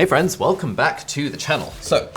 Hey friends, welcome back to the channel. So,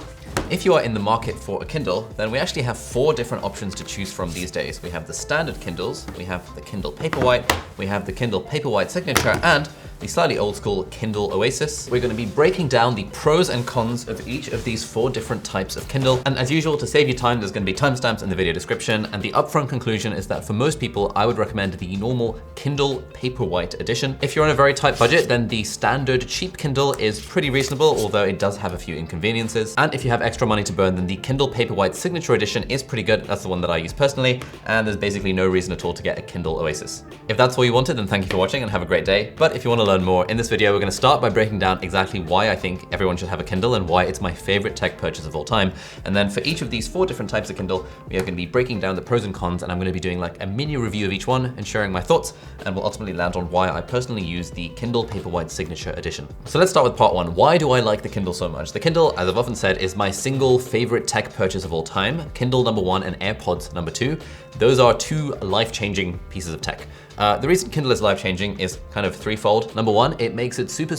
if you are in the market for a Kindle, then we actually have 4 different options to choose from these days. We have the standard Kindles, we have the Kindle Paperwhite, we have the Kindle Paperwhite Signature, and the slightly old school Kindle Oasis. We're gonna be breaking down the pros and cons of each of these 4 different types of Kindle. And as usual, to save you time, there's gonna be timestamps in the video description. And the upfront conclusion is that for most people, I would recommend the normal Kindle Paperwhite edition. If you're on a very tight budget, then the standard cheap Kindle is pretty reasonable, although it does have a few inconveniences. And if you have extra money to burn, then the Kindle Paperwhite Signature edition is pretty good. That's the one that I use personally. And there's basically no reason at all to get a Kindle Oasis. If that's all you wanted, then thank you for watching and have a great day. But if you want to learn more, in this video, we're going to start by breaking down exactly why I think everyone should have a Kindle and why it's my favorite tech purchase of all time. And then for each of these 4 different types of Kindle, we are going to be breaking down the pros and cons, and I'm going to be doing like a mini review of each one and sharing my thoughts, and we'll ultimately land on why I personally use the Kindle Paperwhite Signature edition. So let's start with part 1. Why do I like the Kindle so much? The Kindle, as I've often said, is my single favorite tech purchase of all time. Kindle #1 and AirPods #2. Those are 2 life-changing pieces of tech. The reason Kindle is life-changing is kind of threefold. Number 1, it makes it super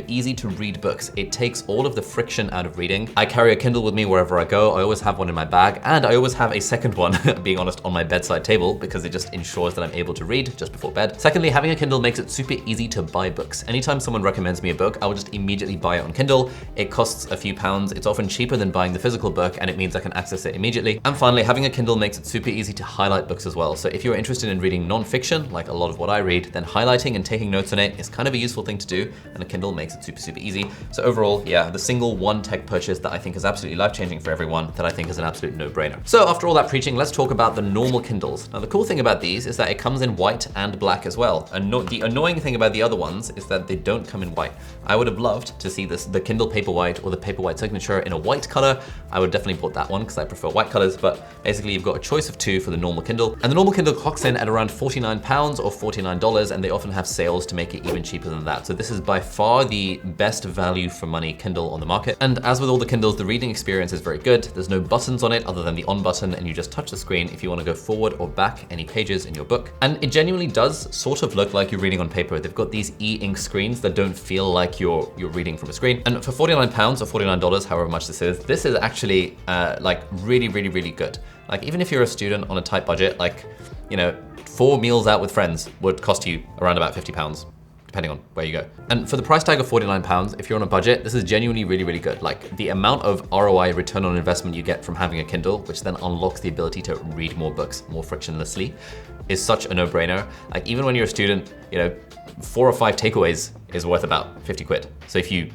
easy to read books. It takes all of the friction out of reading. I carry a Kindle with me wherever I go. I always have one in my bag, and I always have a second one, being honest, on my bedside table, because it just ensures that I'm able to read just before bed. Secondly, having a Kindle makes it super easy to buy books. Anytime someone recommends me a book, I will just immediately buy it on Kindle. It costs a few pounds. It's often cheaper than buying the physical book, and it means I can access it immediately. And finally, having a Kindle makes it super easy to highlight books as well. So if you're interested in reading non-fiction, like a lot of what I read, then highlighting and taking notes on it is kind of a useful thing to do, and a Kindle makes it super easy. So overall, yeah, the single one tech purchase that I think is absolutely life-changing for everyone, that I think is an absolute no-brainer. So after all that preaching, let's talk about the normal Kindles. Now the cool thing about these is that it comes in white and black as well. And the annoying thing about the other ones is that they don't come in white. I would have loved to see the Kindle Paperwhite or the Paperwhite Signature in a white color. I would definitely bought that one because I prefer white colors, but basically you've got a choice of 2 for the normal Kindle. And the normal Kindle clocks in at around £49 or $49, and they often have sales to make it even cheaper than that. So this is by far the best value for money Kindle on the market. And as with all the Kindles, the reading experience is very good. There's no buttons on it other than the on button, and you just touch the screen if you want to go forward or back any pages in your book. And it genuinely does sort of look like you're reading on paper. They've got these e-ink screens that don't feel like you're reading from a screen. And for £49 or $49, however much this is actually like really good. Like even if you're a student on a tight budget, like, you know, 4 meals out with friends would cost you around about £50, depending on where you go. And for the price tag of £49, if you're on a budget, this is genuinely really good. Like the amount of ROI, return on investment you get from having a Kindle, which then unlocks the ability to read more books more frictionlessly, is such a no-brainer. Like even when you're a student, you know, 4 or 5 takeaways is worth about 50 quid. So if you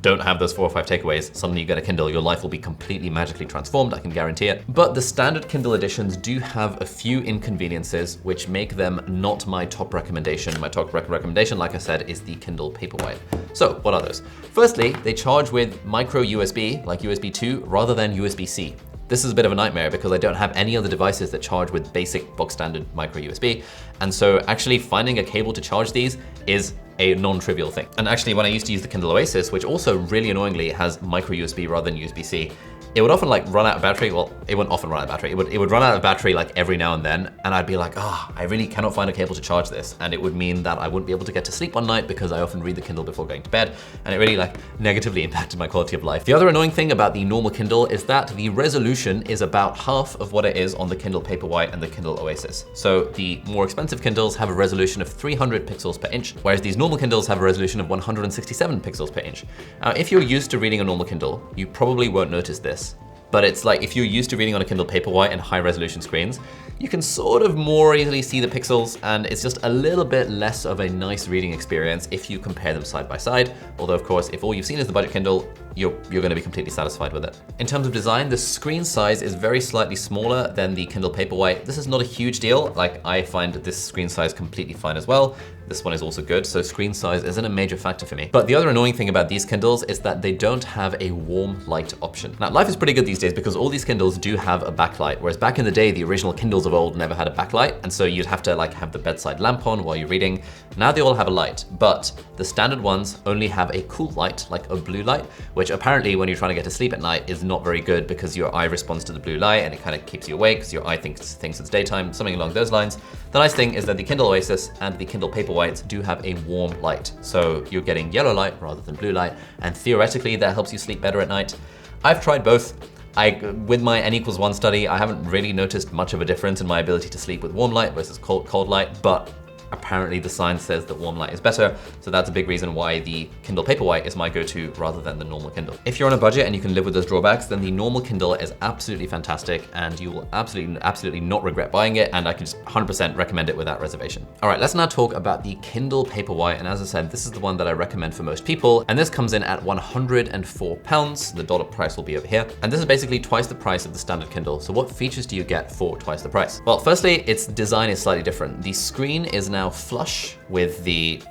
don't have those 4 or 5 takeaways, suddenly you get a Kindle, your life will be completely magically transformed, I can guarantee it. But the standard Kindle editions do have a few inconveniences which make them not my top recommendation. My top recommendation, like I said, is the Kindle Paperwhite. So what are those? Firstly, they charge with micro USB, like USB 2, rather than USB-C. This is a bit of a nightmare because I don't have any other devices that charge with basic box standard micro USB. And so actually finding a cable to charge these is a non-trivial thing. And actually when I used to use the Kindle Oasis, which also really annoyingly has micro USB rather than USB-C, it would often like run out of battery. Well, it wouldn't often run out of battery. It would run out of battery like every now and then. And I'd be like, I really cannot find a cable to charge this. And it would mean that I wouldn't be able to get to sleep one night because I often read the Kindle before going to bed. And it really like negatively impacted my quality of life. The other annoying thing about the normal Kindle is that the resolution is about half of what it is on the Kindle Paperwhite and the Kindle Oasis. So the more expensive Kindles have a resolution of 300 pixels per inch, whereas these normal Kindles have a resolution of 167 pixels per inch. Now, if you're used to reading a normal Kindle, you probably won't notice this. But it's like if you're used to reading on a Kindle Paperwhite and high resolution screens, you can sort of more easily see the pixels, and it's just a little bit less of a nice reading experience if you compare them side by side. Although of course, if all you've seen is the budget Kindle, you're gonna be completely satisfied with it. In terms of design, the screen size is very slightly smaller than the Kindle Paperwhite. This is not a huge deal. Like I find this screen size completely fine as well. This one is also good, so screen size isn't a major factor for me. But the other annoying thing about these Kindles is that they don't have a warm light option. Now, life is pretty good these days because all these Kindles do have a backlight, whereas back in the day, the original Kindles of old never had a backlight, and so you'd have to like have the bedside lamp on while you're reading. Now they all have a light, but the standard ones only have a cool light, like a blue light, which apparently when you're trying to get to sleep at night is not very good because your eye responds to the blue light and it kind of keeps you awake because your eye thinks it's daytime, something along those lines. The nice thing is that the Kindle Oasis and the Kindle Paperwhite Paperwhites do have a warm light. So you're getting yellow light rather than blue light, and theoretically that helps you sleep better at night. I've tried both. With my N=1 study, I haven't really noticed much of a difference in my ability to sleep with warm light versus cold light, but apparently the science says that warm light is better, so that's a big reason why the Kindle Paperwhite is my go-to rather than the normal Kindle. If you're on a budget and you can live with those drawbacks, then the normal Kindle is absolutely fantastic and you will absolutely not regret buying it, and I can just 100% recommend it without reservation. All right, let's now talk about the Kindle Paperwhite, and as I said, this is the one that I recommend for most people, and this comes in at £104. The dollar price will be over here, and this is basically twice the price of the standard Kindle. So what features do you get for twice the price? Well, firstly, its design is slightly different. The screen is now flush with the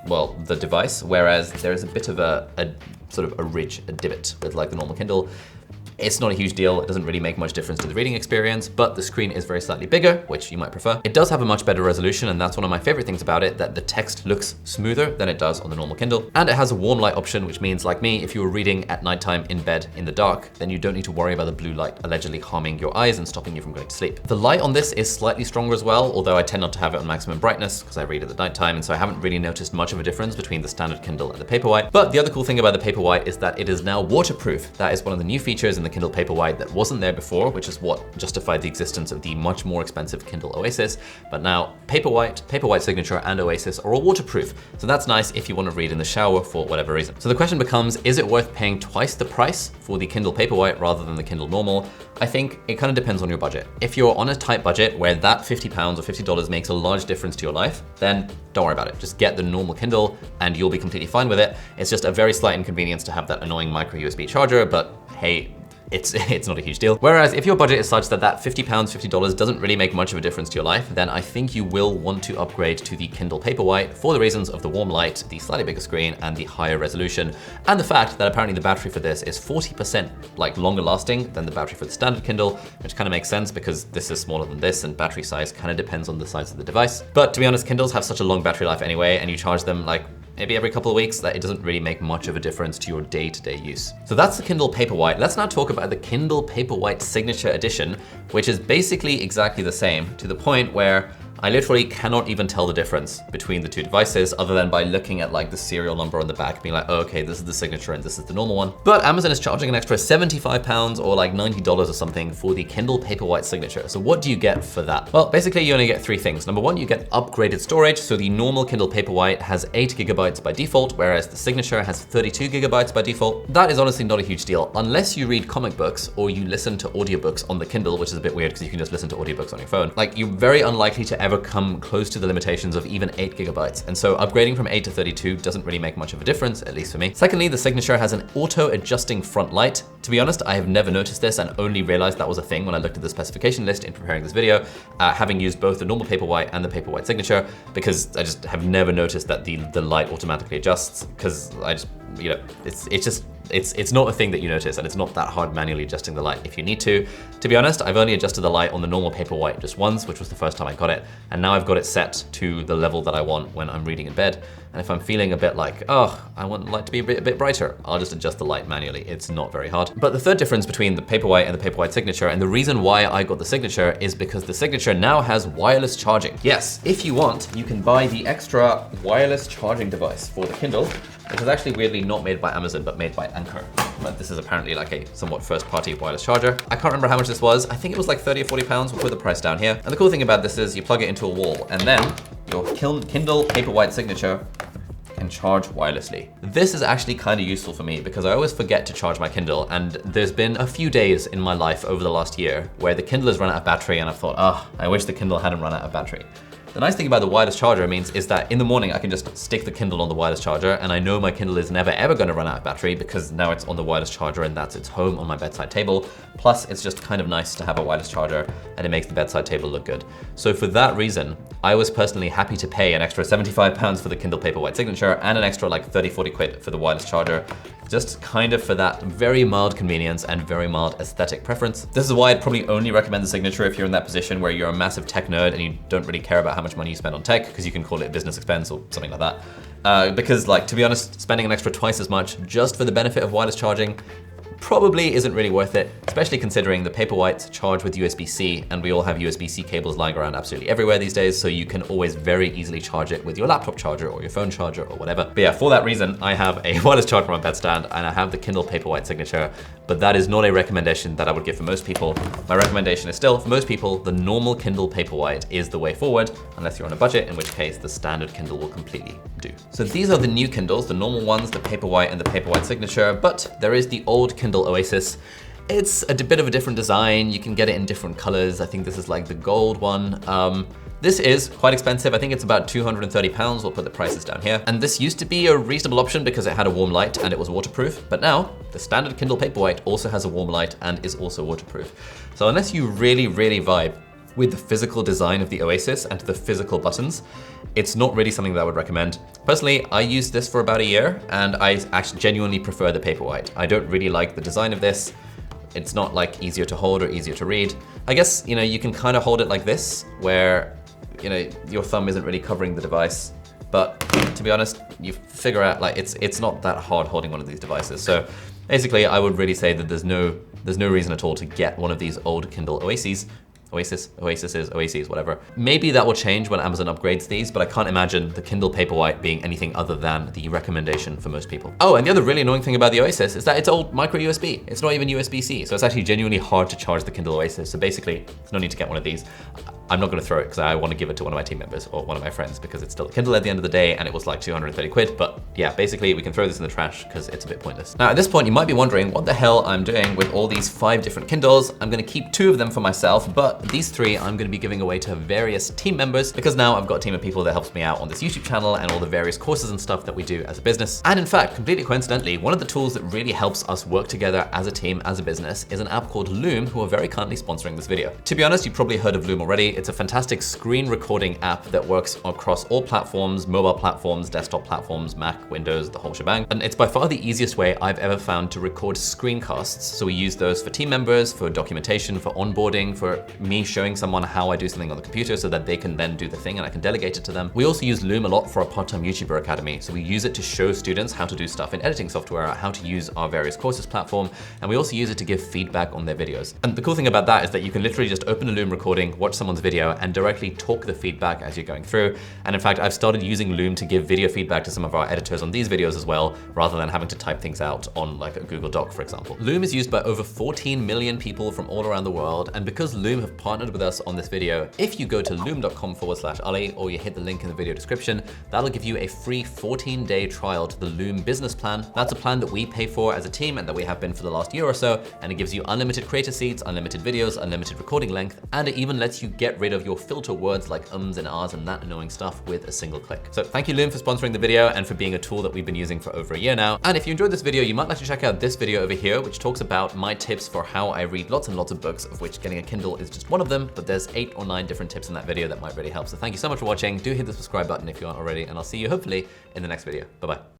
device, whereas there is a bit of a sort of a ridge, a divot with like the normal Kindle. It's not a huge deal. It doesn't really make much difference to the reading experience, but the screen is very slightly bigger, which you might prefer. It does have a much better resolution, and that's one of my favorite things about it, that the text looks smoother than it does on the normal Kindle. And it has a warm light option, which means, like me, if you were reading at nighttime in bed in the dark, then you don't need to worry about the blue light allegedly harming your eyes and stopping you from going to sleep. The light on this is slightly stronger as well, although I tend not to have it on maximum brightness because I read at the nighttime, and so I haven't really noticed much of a difference between the standard Kindle and the Paperwhite. But the other cool thing about the Paperwhite is that it is now waterproof. That is one of the new features in the Kindle Paperwhite that wasn't there before, which is what justified the existence of the much more expensive Kindle Oasis. But now Paperwhite Signature, and Oasis are all waterproof. So that's nice if you want to read in the shower for whatever reason. So the question becomes, is it worth paying twice the price for the Kindle Paperwhite rather than the Kindle normal? I think it kind of depends on your budget. If you're on a tight budget where that £50 or $50 makes a large difference to your life, then don't worry about it. Just get the normal Kindle and you'll be completely fine with it. It's just a very slight inconvenience to have that annoying micro USB charger, but hey, it's not a huge deal. Whereas if your budget is such that £50, $50 doesn't really make much of a difference to your life, then I think you will want to upgrade to the Kindle Paperwhite for the reasons of the warm light, the slightly bigger screen, and the higher resolution, and the fact that apparently the battery for this is 40% longer lasting than the battery for the standard Kindle, which kind of makes sense because this is smaller than this, and battery size kind of depends on the size of the device. But to be honest, Kindles have such a long battery life anyway, and you charge them maybe every couple of weeks, that it doesn't really make much of a difference to your day-to-day use. So that's the Kindle Paperwhite. Let's now talk about the Kindle Paperwhite Signature Edition, which is basically exactly the same, to the point where I literally cannot even tell the difference between the two devices other than by looking at the serial number on the back, being like, oh, okay, this is the Signature and this is the normal one. But Amazon is charging an extra £75 or $90 or something for the Kindle Paperwhite Signature. So what do you get for that? Well, basically you only get three things. Number one, you get upgraded storage. So the normal Kindle Paperwhite has 8 GB by default, whereas the Signature has 32 GB by default. That is honestly not a huge deal, unless you read comic books or you listen to audiobooks on the Kindle, which is a bit weird because you can just listen to audiobooks on your phone. You're very unlikely to ever come close to the limitations of even 8 GB. And so upgrading from 8 to 32 doesn't really make much of a difference, at least for me. Secondly, the Signature has an auto-adjusting front light. To be honest, I have never noticed this and only realized that was a thing when I looked at the specification list in preparing this video, having used both the normal Paperwhite and the Paperwhite Signature, because I just have never noticed that the light automatically adjusts, because I just, it's not a thing that you notice, and it's not that hard manually adjusting the light if you need to. To be honest, I've only adjusted the light on the normal Paperwhite just once, which was the first time I got it, and now I've got it set to the level that I want when I'm reading in bed. And if I'm feeling a bit I want the light to be a bit brighter, I'll just adjust the light manually. It's not very hard. But the third difference between the Paperwhite and the Paperwhite Signature, and the reason why I got the Signature, is because the Signature now has wireless charging. Yes, if you want, you can buy the extra wireless charging device for the Kindle, which is actually weirdly not made by Amazon, but made by Anker. But this is apparently a somewhat first-party wireless charger. I can't remember how much this was. I think it was 30 or 40 pounds. We'll put the price down here. And the cool thing about this is you plug it into a wall, and then your Kindle Paperwhite Signature can charge wirelessly. This is actually kind of useful for me because I always forget to charge my Kindle, and there's been a few days in my life over the last year where the Kindle has run out of battery and I've thought, I wish the Kindle hadn't run out of battery. The nice thing about the wireless charger is that in the morning I can just stick the Kindle on the wireless charger, and I know my Kindle is never ever going to run out of battery because now it's on the wireless charger and that's its home on my bedside table. Plus it's just kind of nice to have a wireless charger and it makes the bedside table look good. So for that reason, I was personally happy to pay an extra £75 for the Kindle Paperwhite Signature and an extra 30-40 quid for the wireless charger, just kind of for that very mild convenience and very mild aesthetic preference. This is why I'd probably only recommend the Signature if you're in that position where you're a massive tech nerd and you don't really care about how much money you spend on tech, because you can call it a business expense or something like that. Because to be honest, spending an extra twice as much just for the benefit of wireless charging, probably isn't really worth it, especially considering the Paperwhites charge with USB-C, and we all have USB-C cables lying around absolutely everywhere these days, so you can always very easily charge it with your laptop charger or your phone charger or whatever. But yeah, for that reason, I have a wireless charger for my bedstand, and I have the Kindle Paperwhite signature, but that is not a recommendation that I would give for most people. My recommendation is still, for most people, the normal Kindle Paperwhite is the way forward, unless you're on a budget, in which case the standard Kindle will completely do. So these are the new Kindles, the normal ones, the Paperwhite and the Paperwhite signature, but there is the old Kindle Oasis. It's a bit of a different design. You can get it in different colors. I think this is like the gold one. This is quite expensive. I think it's about £230. We'll put the prices down here. And this used to be a reasonable option because it had a warm light and it was waterproof. But now the standard Kindle Paperwhite also has a warm light and is also waterproof. So unless you really, really vibe with the physical design of the Oasis and the physical buttons, it's not really something that I would recommend. Personally, I used this for about a year and I actually genuinely prefer the Paperwhite. I don't really like the design of this. It's not like easier to hold or easier to read. I guess, you know, you can kind of hold it like this where, you know, your thumb isn't really covering the device. But to be honest, you figure out like it's not that hard holding one of these devices. So basically I would really say that there's no reason at all to get one of these old Kindle Oases. Oasis, whatever. Maybe that will change when Amazon upgrades these, but I can't imagine the Kindle Paperwhite being anything other than the recommendation for most people. Oh, and the other really annoying thing about the Oasis is that it's old micro USB. It's not even USB-C, so it's actually genuinely hard to charge the Kindle Oasis. So basically, there's no need to get one of these. I'm not gonna throw it because I want to give it to one of my team members or one of my friends because it's still a Kindle at the end of the day and it was like 230 quid. But yeah, basically we can throw this in the trash because it's a bit pointless. Now at this point, you might be wondering what the hell I'm doing with all these 5 different Kindles. I'm gonna keep 2 of them for myself, but these 3 I'm gonna be giving away to various team members because now I've got a team of people that helps me out on this YouTube channel and all the various courses and stuff that we do as a business. And in fact, completely coincidentally, one of the tools that really helps us work together as a team, as a business, is an app called Loom, who are very kindly sponsoring this video. To be honest, you've probably heard of Loom already. It's a fantastic screen recording app that works across all platforms, mobile platforms, desktop platforms, Mac, Windows, the whole shebang. And it's by far the easiest way I've ever found to record screencasts. So we use those for team members, for documentation, for onboarding, for me showing someone how I do something on the computer so that they can then do the thing and I can delegate it to them. We also use Loom a lot for our part-time YouTuber Academy. So we use it to show students how to do stuff in editing software, how to use our various courses platform, and we also use it to give feedback on their videos. And the cool thing about that is that you can literally just open a Loom recording, watch someone's video, and directly talk the feedback as you're going through. And in fact, I've started using Loom to give video feedback to some of our editors on these videos as well, rather than having to type things out on like a Google Doc, for example. Loom is used by over 14 million people from all around the world. And because Loom have partnered with us on this video, if you go to loom.com/Ali or you hit the link in the video description, that'll give you a free 14-day trial to the Loom business plan. That's a plan that we pay for as a team and that we have been for the last year or so. And it gives you unlimited creator seats, unlimited videos, unlimited recording length, and it even lets you get rid of your filter words like ums and ahs and that annoying stuff with a single click. So thank you Loom for sponsoring the video and for being a tool that we've been using for over a year now. And if you enjoyed this video, you might like to check out this video over here, which talks about my tips for how I read lots and lots of books, of which getting a Kindle is just one of them, but there's 8 or 9 different tips in that video that might really help. So thank you so much for watching. Do hit the subscribe button if you aren't already, and I'll see you hopefully in the next video. Bye-bye.